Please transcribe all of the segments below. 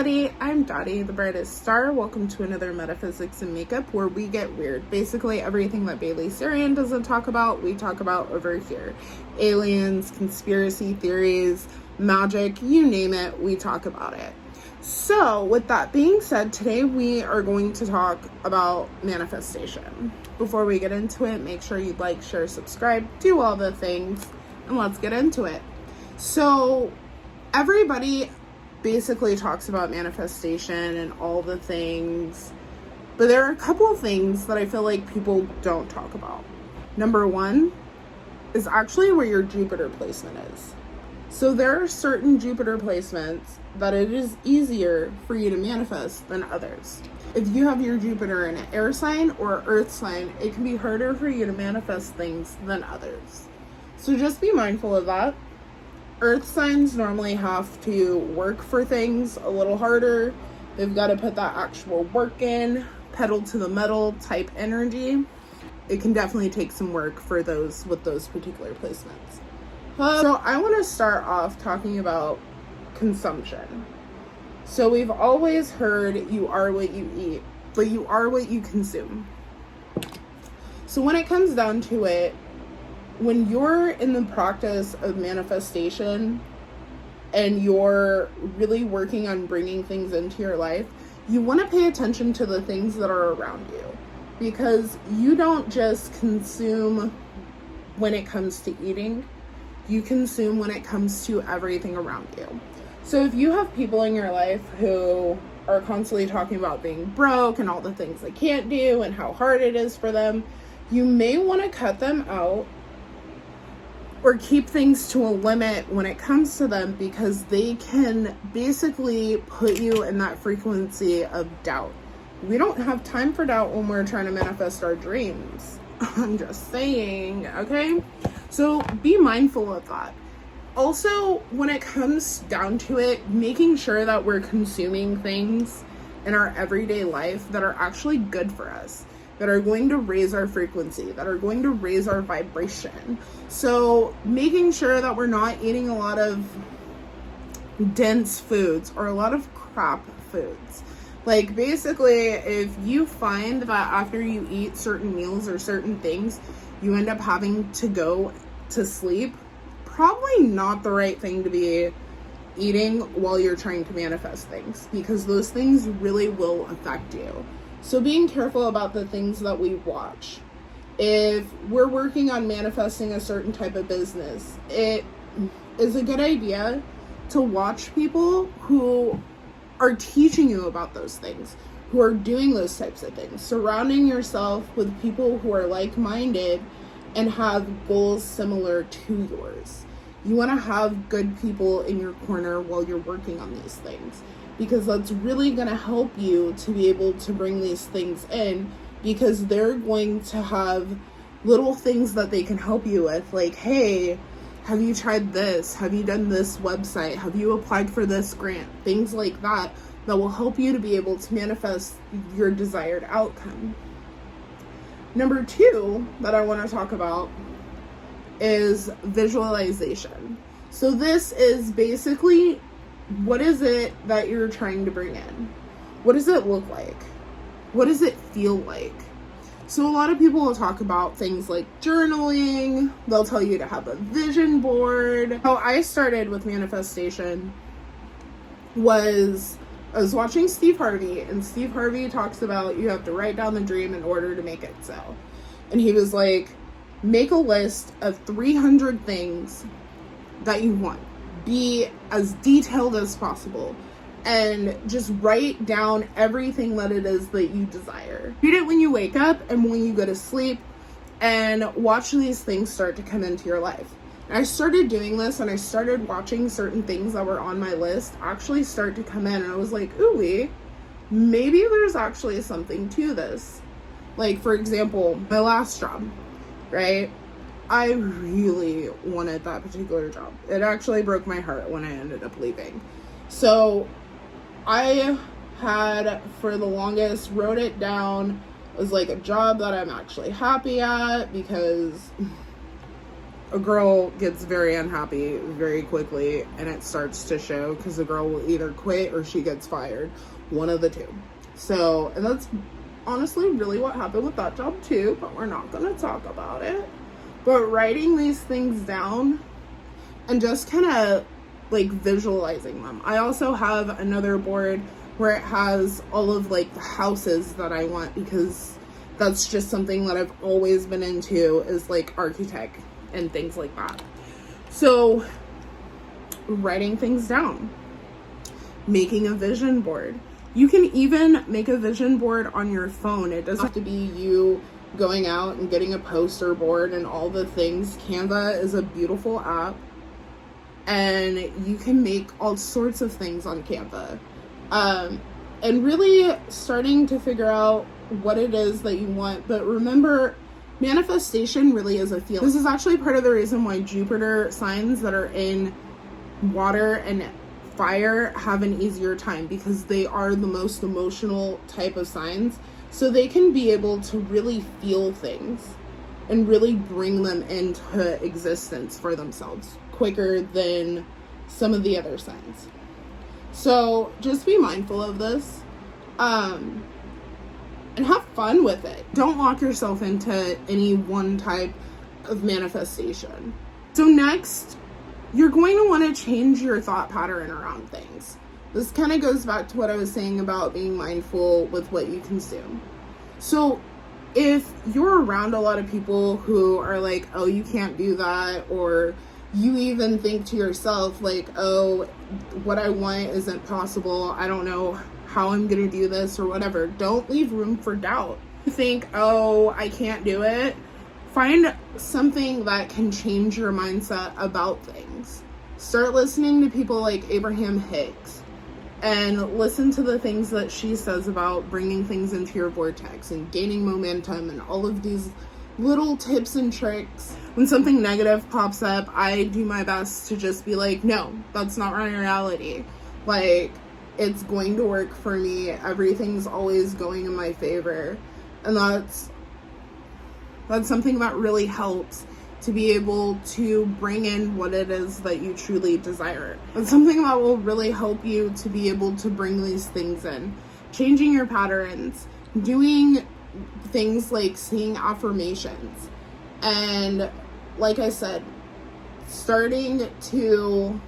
everybody, I'm Dottie, the brightest star. Welcome to another Metaphysics and Makeup where we get weird. Basically everything that Bailey Sarian doesn't talk about, we talk about over here. Aliens, conspiracy theories, magic, you name it, we talk about it. So with that being said, today we are going to talk about manifestation. Before we get into it, make sure you like, share, subscribe, do all the things, and let's get into it. So everybody basically talks about manifestation and all the things, but there are a couple of things that I feel like people don't talk about. Number one is actually where your Jupiter placement is. So there are certain Jupiter placements that it is easier for you to manifest than others. If you have your Jupiter in an air sign or earth sign, it can be harder for you to manifest things than others. So just be mindful of that. Earth signs normally have to work for things a little harder. They've got to put that actual work in, pedal to the metal type energy. It can definitely take some work for those with those particular placements. So I want to start off talking about consumption. So we've always heard you are what you eat, but you are what you consume. So when it comes down to it, when you're in the practice of manifestation and you're really working on bringing things into your life, you want to pay attention to the things that are around you, because you don't just consume when it comes to eating, you consume when it comes to everything around you. So if you have people in your life who are constantly talking about being broke and all the things they can't do and how hard it is for them, you may want to cut them out or keep things to a limit when it comes to them, because they can basically put you in that frequency of doubt. We don't have time for doubt when we're trying to manifest our dreams. I'm just saying, okay? So be mindful of that. Also, when it comes down to it, making sure that we're consuming things in our everyday life that are actually good for us, that are going to raise our frequency, that are going to raise our vibration. So making sure that we're not eating a lot of dense foods or a lot of crap foods. Like basically, if you find that after you eat certain meals or certain things, you end up having to go to sleep, probably not the right thing to be eating while you're trying to manifest things, because those things really will affect you. So being careful about the things that we watch. If we're working on manifesting a certain type of business, it is a good idea to watch people who are teaching you about those things, who are doing those types of things. Surrounding yourself with people who are like-minded and have goals similar to yours. You want to have good people in your corner while you're working on these things, because that's really going to help you to be able to bring these things in, because they're going to have little things that they can help you with, like, hey, have you tried this? Have you done this website? Have you applied for this grant? Things like that that will help you to be able to manifest your desired outcome. Number two that I want to talk about is visualization. So this is basically, what is it that you're trying to bring in? What does it look like? What does it feel like? So a lot of people will talk about things like journaling. They'll tell you to have a vision board. How I started with manifestation was, I was watching Steve Harvey, and Steve Harvey talks about you have to write down the dream in order to make it so. And he was like, make a list of 300 things that you want. Be as detailed as possible and just write down everything that it is that you desire. Read it when you wake up and when you go to sleep, and watch these things start to come into your life. And I started doing this, and I started watching certain things that were on my list actually start to come in, and I was like, ooh, maybe there's actually something to this. Like, for example, my last job, right? I really wanted that particular job. It actually broke my heart when I ended up leaving. So I had, for the longest, wrote it down as like a job that I'm actually happy at, because a girl gets very unhappy very quickly, and it starts to show because the girl will either quit or she gets fired. One of the two. So, and that's honestly really what happened with that job too, but we're not going to talk about it. But writing these things down and just kind of like visualizing them. I also have another board where it has all of like the houses that I want, because that's just something that I've always been into, is like architect and things like that. So writing things down, making a vision board. You can even make a vision board on your phone. It doesn't have to be you going out and getting a poster board and all the things. Canva is a beautiful app, and you can make all sorts of things on Canva. And really starting to figure out what it is that you want. But remember, manifestation really is a feeling. This is actually part of the reason why Jupiter signs that are in water and fire have an easier time, because they are the most emotional type of signs. So they can be able to really feel things and really bring them into existence for themselves quicker than some of the other signs. So just be mindful of this, and have fun with it. Don't lock yourself into any one type of manifestation. So next, you're going to want to change your thought pattern around things. This kind of goes back to what I was saying about being mindful with what you consume. So if you're around a lot of people who are like, oh, you can't do that, or you even think to yourself like, oh, what I want isn't possible, I don't know how I'm gonna do this or whatever, don't leave room for doubt. Think, oh, I can't do it. Find something that can change your mindset about things. Start listening to people like Abraham Hicks and listen to the things that she says about bringing things into your vortex and gaining momentum and all of these little tips and tricks. When something negative pops up, I do my best to just be like, no, that's not my reality. Like, it's going to work for me. Everything's always going in my favor. And that's something that really helps to be able to bring in what it is that you truly desire. It's something that will really help you to be able to bring these things in. Changing your patterns, doing things like seeing affirmations, and like I said, starting to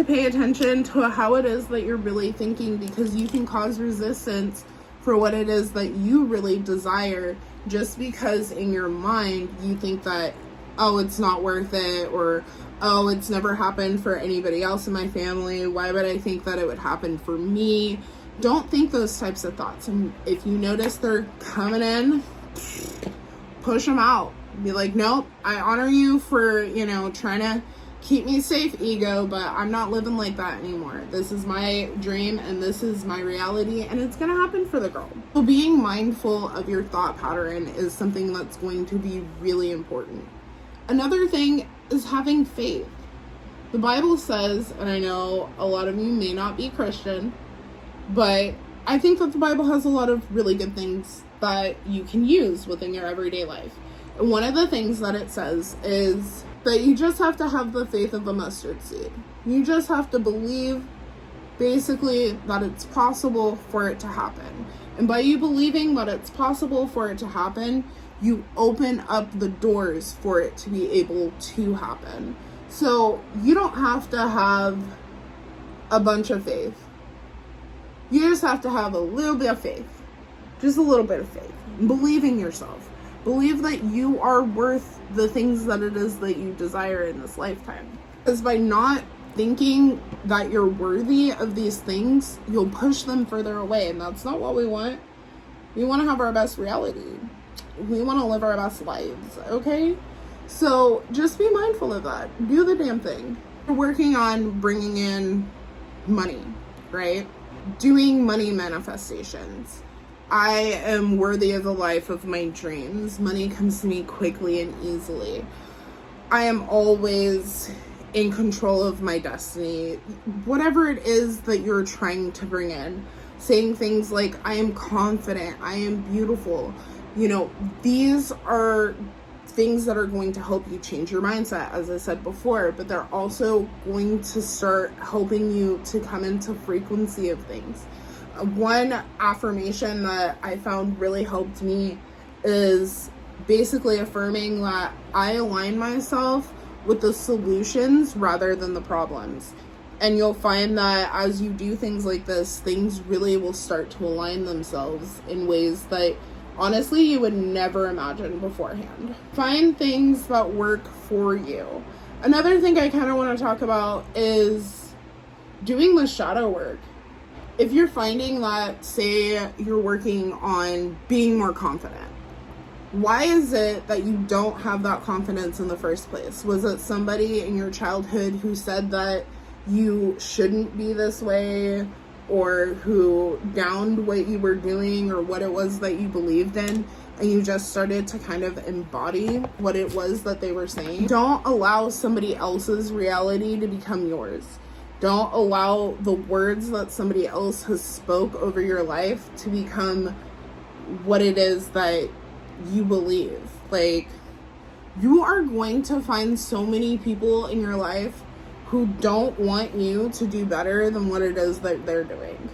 pay attention to how it is that you're really thinking, because you can cause resistance for what it is that you really desire, just because in your mind you think that, oh, it's not worth it, or oh, it's never happened for anybody else in my family, why would I think that it would happen for me? Don't think those types of thoughts. And if you notice they're coming in, push them out. Be like, nope, I honor you for, trying to keep me safe, ego, but I'm not living like that anymore. This is my dream and this is my reality, and it's gonna happen for the girl. So being mindful of your thought pattern is something that's going to be really important. Another thing is having faith. The Bible says, and I know a lot of you may not be Christian, but I think that the Bible has a lot of really good things that you can use within your everyday life. And one of the things that it says is that you just have to have the faith of a mustard seed. You just have to believe, basically, that it's possible for it to happen. And by you believing that it's possible for it to happen, you open up the doors for it to be able to happen. So you don't have to have a bunch of faith. You just have to have a little bit of faith. Just a little bit of faith. Believe in yourself. Believe that you are worth the things that it is that you desire in this lifetime. Because by not thinking that you're worthy of these things, you'll push them further away. And that's not what we want. We want to have our best reality. We want to live our best lives, okay? So just be mindful of that. Do the damn thing. We're working on bringing in money, right? Doing money manifestations. I am worthy of the life of my dreams. Money comes to me quickly and easily. I am always in control of my destiny. Whatever it is that you're trying to bring in, saying things like, I am confident, I am beautiful. You know, these are things that are going to help you change your mindset, as I said before, but they're also going to start helping you to come into frequency of things. One affirmation that I found really helped me is basically affirming that I align myself with the solutions rather than the problems. And you'll find that as you do things like this, things really will start to align themselves in ways that honestly you would never imagine beforehand. Find things that work for you. Another thing I kind of want to talk about is doing the shadow work. If you're finding that, say you're working on being more confident, why is it that you don't have that confidence in the first place? Was it somebody in your childhood who said that you shouldn't be this way, or who downed what you were doing or what it was that you believed in, and you just started to kind of embody what it was that they were saying? Don't allow somebody else's reality to become yours. Don't allow the words that somebody else has spoke over your life to become what it is that you believe. Like, you are going to find so many people in your life who don't want you to do better than what it is that they're doing.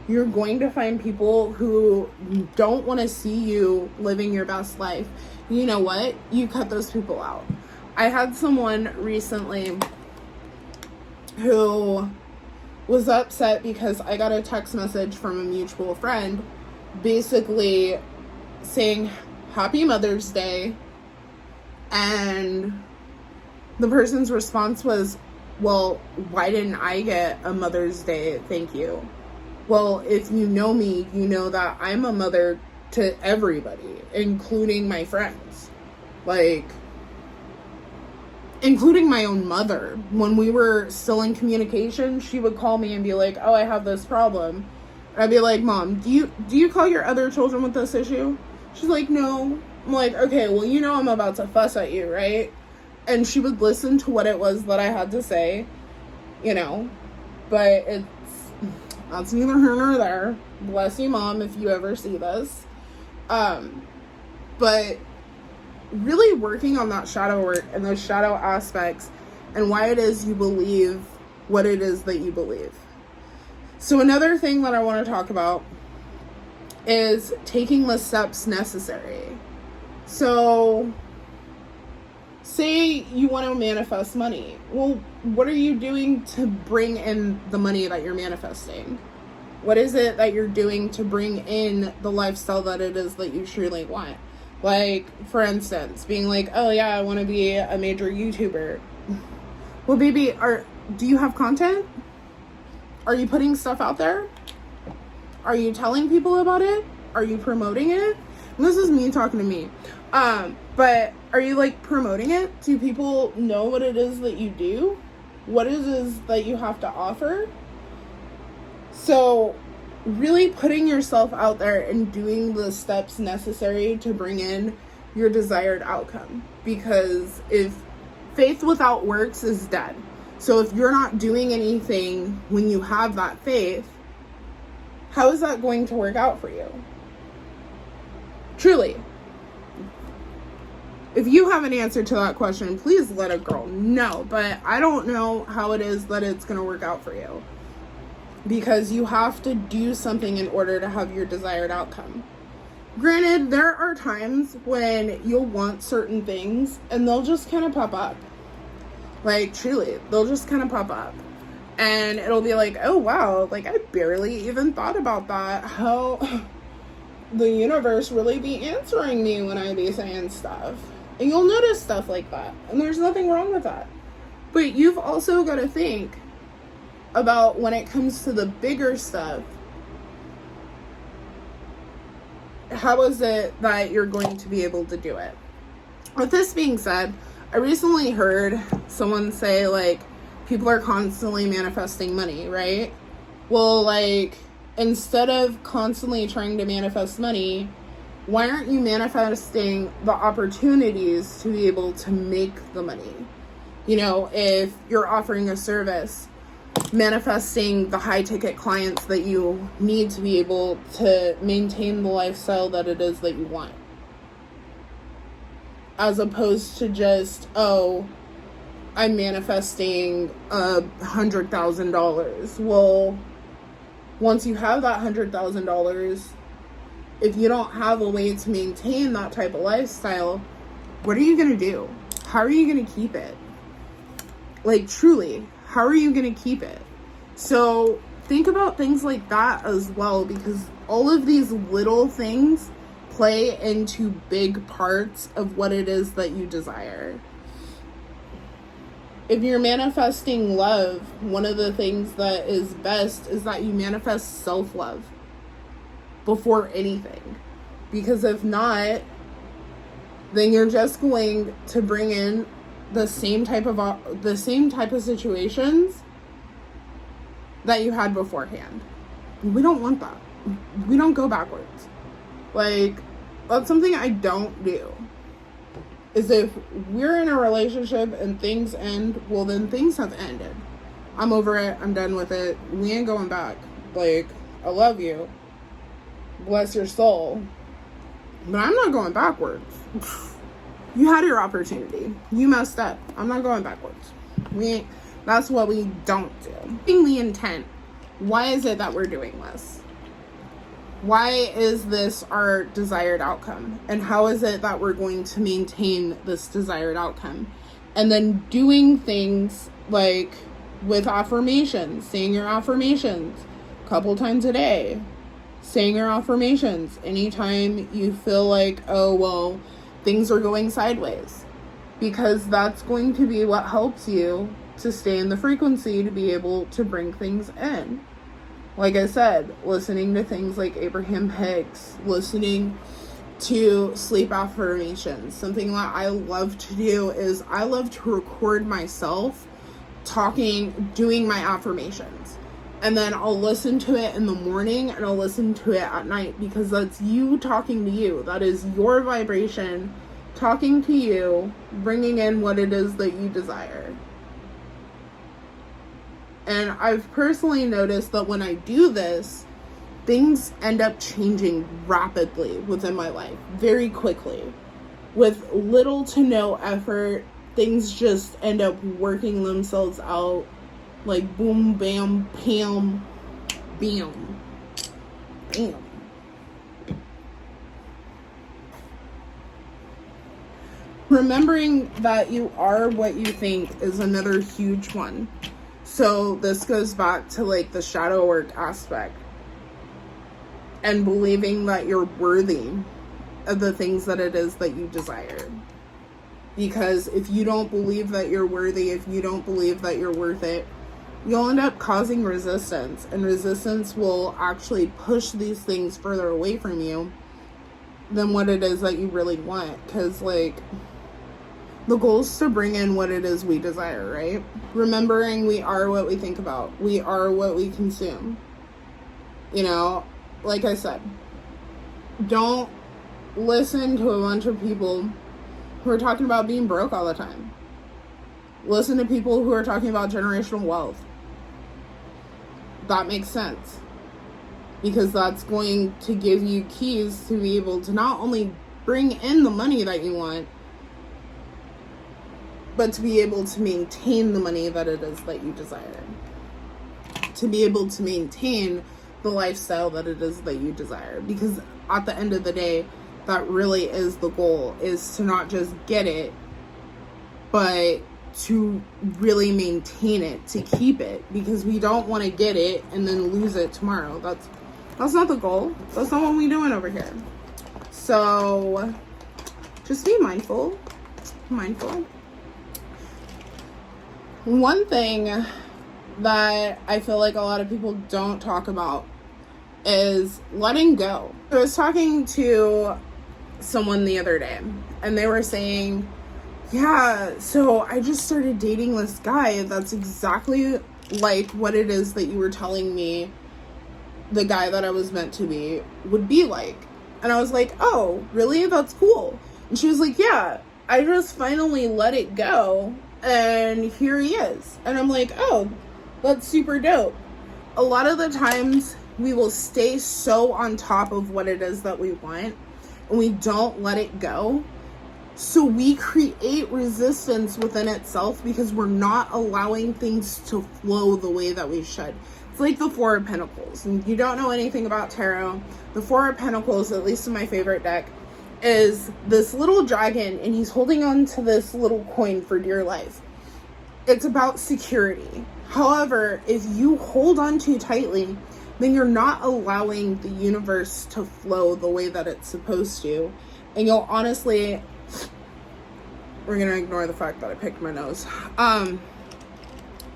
You're going to find people who don't want to see you living your best life. You know what? You cut those people out. I had someone recently who was upset because I got a text message from a mutual friend basically saying Happy Mother's Day, and the person's response was, well, why didn't I get a Mother's Day thank you? Well, if you know me, you know that I'm a mother to everybody, including my friends. Like, including my own mother. When we were still in communication, she would call me and be like, oh, I have this problem. And I'd be like, Mom, do you call your other children with this issue? She's like, no. I'm like, okay, well, you know I'm about to fuss at you, right? And she would listen to what it was that I had to say, you know, but that's neither here nor there. Bless you, Mom, if you ever see this. But really working on that shadow work and those shadow aspects and why it is you believe what it is that you believe. So another thing that I want to talk about is taking the steps necessary. So say you want to manifest money. Well, what are you doing to bring in the money that you're manifesting? What is it that you're doing to bring in the lifestyle that it is that you truly want? Like, for instance, being like, oh yeah, I want to be a major YouTuber. Well, baby, do you have content? Are you putting stuff out there? Are you telling people about it? Are you promoting it? And this is me talking to me. But are you like promoting it? Do people know what it is that you do? What it is that you have to offer? So really putting yourself out there and doing the steps necessary to bring in your desired outcome. Because if faith without works is dead. So if you're not doing anything when you have that faith, how is that going to work out for you? Truly. If you have an answer to that question, please let a girl know. But I don't know how it is that it's going to work out for you. Because you have to do something in order to have your desired outcome. Granted, there are times when you'll want certain things and they'll just kind of pop up. Like, truly, they'll just kind of pop up. And it'll be like, oh wow, like I barely even thought about that. How the universe really be answering me when I be saying stuff. And you'll notice stuff like that. And there's nothing wrong with that. But you've also got to think about when it comes to the bigger stuff, how is it that you're going to be able to do it? With this being said, I recently heard someone say, like, people are constantly manifesting money, right? Well, like, instead of constantly trying to manifest money, why aren't you manifesting the opportunities to be able to make the money? You know, if you're offering a service, manifesting the high ticket clients that you need to be able to maintain the lifestyle that it is that you want. As opposed to just, oh, I'm manifesting $100,000. Well, once you have that $100,000, if you don't have a way to maintain that type of lifestyle, what are you going to do? How are you going to keep it? Like, truly, how are you going to keep it? So think about things like that as well, because all of these little things play into big parts of what it is that you desire. If you're manifesting love, one of the things that is best is that you manifest self-love before anything. Because if not, then you're just going to bring in the same type of situations that you had beforehand. We don't want that. We don't go backwards. Like, that's something I don't do. Is if we're in a relationship and things end, well, then things have ended. I'm over it. I'm done with it. We ain't going back. Like, I love you. Bless your soul. But I'm not going backwards. You had your opportunity. You messed up. I'm not going backwards. That's what we don't do. Being the intent. Why is it that we're doing this? Why is this our desired outcome? And how is it that we're going to maintain this desired outcome? And then doing things like with affirmations, saying your affirmations a couple times a day, saying your affirmations anytime you feel like, oh, well, things are going sideways, because that's going to be what helps you to stay in the frequency to be able to bring things in. Like I said, listening to things like Abraham Hicks, listening to sleep affirmations. Something that I love to do is I love to record myself doing my affirmations. And then I'll listen to it in the morning and I'll listen to it at night, because that's you talking to you. That is your vibration talking to you, bringing in what it is that you desire. And I've personally noticed that when I do this, things end up changing rapidly within my life, very quickly. With little to no effort, things just end up working themselves out. Like boom, bam, pam, bam, bam. Remembering that you are what you think is another huge one. So this goes back to like the shadow work aspect. And believing that you're worthy of the things that it is that you desire. Because if you don't believe that you're worthy, if you don't believe that you're worth it, you'll end up causing resistance. And resistance will actually push these things further away from you than what it is that you really want. Because, like, the goal is to bring in what it is we desire, right? Remembering we are what we think about. We are what we consume. You know, like I said, don't listen to a bunch of people who are talking about being broke all the time. Listen to people who are talking about generational wealth. That makes sense. Because that's going to give you keys to be able to not only bring in the money that you want, but to be able to maintain the money that it is that you desire. To be able to maintain the lifestyle that it is that you desire. Because at the end of the day, that really is the goal, is to not just get it, but to really maintain it, to keep it. Because we don't want to get it and then lose it tomorrow. That's not the goal. That's not what we're doing over here. So just be mindful. One thing that I feel like a lot of people don't talk about is letting go. I was talking to someone the other day, and they were saying, yeah, so I just started dating this guy that's exactly like what it is that you were telling me the guy that I was meant to be would be like. And I was like, oh, really? That's cool. And she was like, yeah, I just finally let it go, and here he is. And I'm like, oh, That's super dope. A lot of the times we will stay so on top of what it is that we want and we don't let it go. So we create resistance within itself because we're not allowing things to flow the way that we should. It's like the Four of Pentacles. And you don't know anything about tarot. The Four of Pentacles, at least in my favorite deck, is this little dragon, and he's holding on to this little coin for dear life. It's about security. However, if you hold on too tightly, then you're not allowing the universe to flow the way that it's supposed to. And you'll honestly, we're going to ignore the fact that I picked my nose.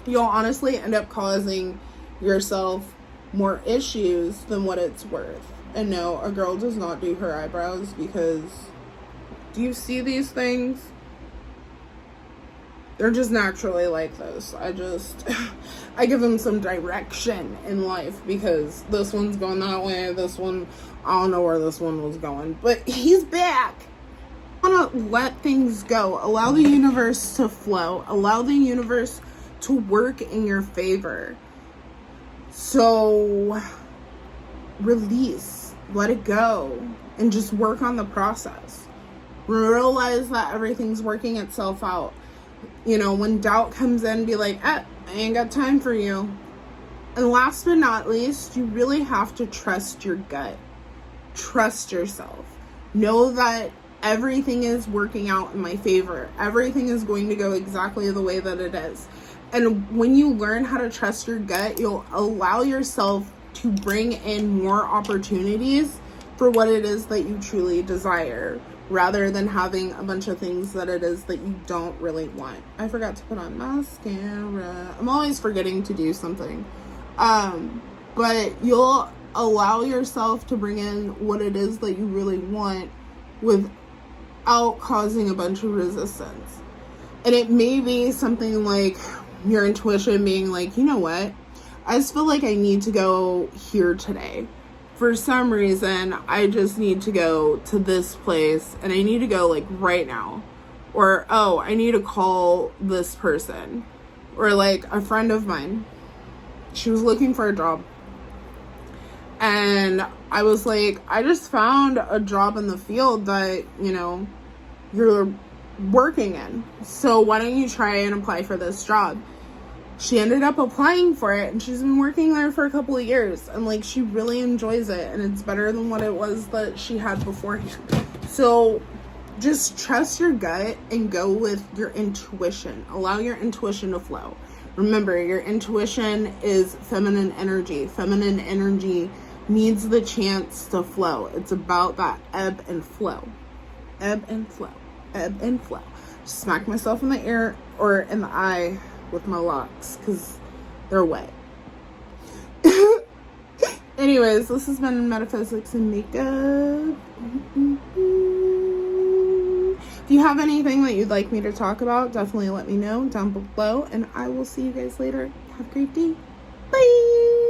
You'll honestly end up causing yourself more issues than what it's worth. And no, a girl does not do her eyebrows because, do you see these things? They're just naturally like this. I give them some direction in life because this one's going that way. This one, I don't know where this one was going, but he's back. I want to let things go. Allow the universe to flow. Allow the universe to work in your favor. So release, let it go, and just work on the process. Realize that everything's working itself out. You know, when doubt comes in, be like, I ain't got time for you. And last but not least, you really have to trust your gut. Trust yourself. Know that everything is working out in my favor. Everything is going to go exactly the way that it is. And when you learn how to trust your gut, you'll allow yourself to bring in more opportunities for what it is that you truly desire, rather than having a bunch of things that it is that you don't really want. I forgot to put on mascara. I'm always forgetting to do something. But you'll allow yourself to bring in what it is that you really want without causing a bunch of resistance. And it may be something like your intuition being like, you know what? I just feel like I need to go here today. For some reason, I just need to go to this place and I need to go like right now. Or, oh, I need to call this person. Or like a friend of mine, she was looking for a job. And I was like, I just found a job in the field that, you know, you're working in. So why don't you try and apply for this job? She ended up applying for it and she's been working there for a couple of years, and like she really enjoys it, and it's better than what it was that she had beforehand. So just trust your gut and go with your intuition. Allow your intuition to flow. Remember, your intuition is feminine energy. Feminine energy needs the chance to flow. It's about that ebb and flow. Ebb and flow. Ebb and flow. Just smack myself in the ear or in the eye with my locks because they're wet. Anyways, this has been Metaphysics and Makeup. If you have anything that you'd like me to talk about, definitely let me know down below, and I will see you guys later. Have a great day. Bye.